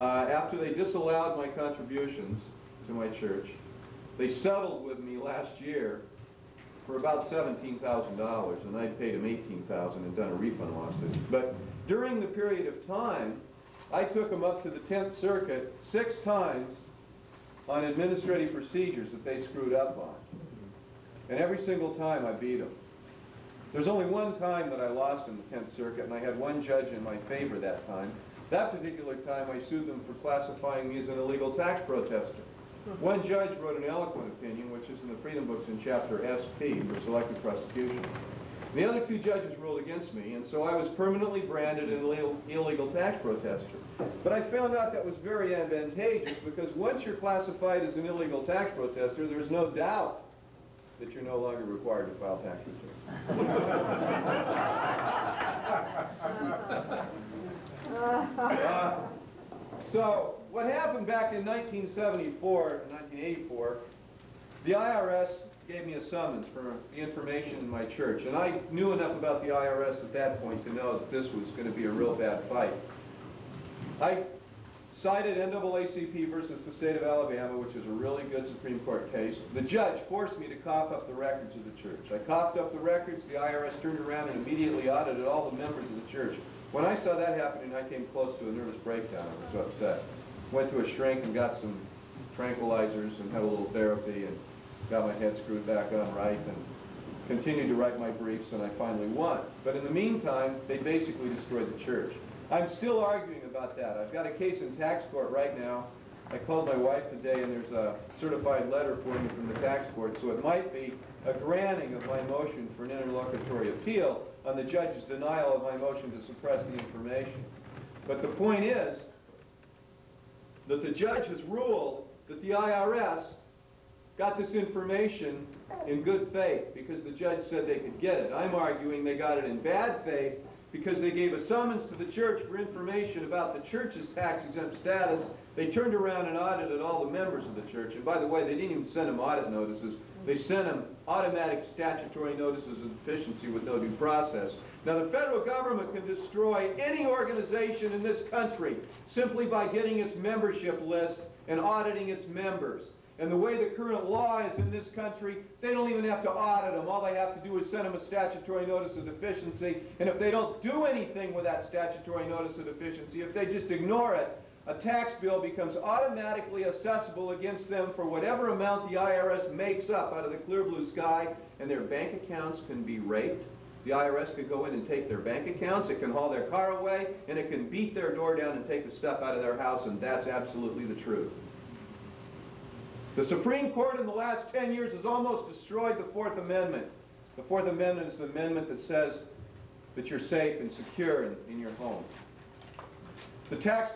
After they disallowed my contributions to my church, they settled with me last year for about $17,000, and I'd paid them $18,000 and done a refund lawsuit. But during the period of time, I took them up to the 10th Circuit 6 times on administrative procedures that they screwed up on. And every single time I beat them. There's only one time that I lost in the 10th Circuit, and I had one judge in my favor that time. That particular time I sued them for classifying me as an illegal tax protester. One judge wrote an eloquent opinion, which is in the Freedom Books in Chapter SP for selective prosecution. The other 2 judges ruled against me, and so I was permanently branded an illegal tax protester. But I found out that was very advantageous, because once you're classified as an illegal tax protester, there's no doubt that you're no longer required to file tax returns. So what happened back in 1974 and 1984, the IRS gave me a summons for the information in my church, and I knew enough about the IRS at that point to know that this was going to be a real bad fight. I cited NAACP versus the state of Alabama, which is a really good Supreme Court case. The judge forced me to cough up the records of the church. I coughed up the records, the IRS turned around and immediately audited all the members of the church. When I saw that happening, I came close to a nervous breakdown. I was upset. Went to a shrink and got some tranquilizers and had a little therapy and got my head screwed back on right and continued to write my briefs, and I finally won. But in the meantime, they basically destroyed the church. I'm still arguing about that. I've got a case in tax court right now. I called my wife today, and there's a certified letter for me from the tax court, so it might be a granting of my motion for an interlocutory appeal on the judge's denial of my motion to suppress the information. But the point is that the judge has ruled that the IRS got this information in good faith because the judge said they could get it. I'm arguing they got it in bad faith because they gave a summons to the church for information about the church's tax-exempt status. They turned around and audited all the members of the church. And by the way, they didn't even send them audit notices. They sent them automatic statutory notices of deficiency with no due process. Now, the federal government can destroy any organization in this country simply by getting its membership list and auditing its members. And the way the current law is in this country, they don't even have to audit them. All they have to do is send them a statutory notice of deficiency. And if they don't do anything with that statutory notice of deficiency, if they just ignore it, a tax bill becomes automatically assessable against them for whatever amount the IRS makes up out of the clear blue sky, and their bank accounts can be raped. The IRS could go in and take their bank accounts, it can haul their car away, and it can beat their door down and take the stuff out of their house, and that's absolutely the truth. The Supreme Court in the last 10 years has almost destroyed the Fourth Amendment. The Fourth Amendment is the amendment that says that you're safe and secure in your home. The tax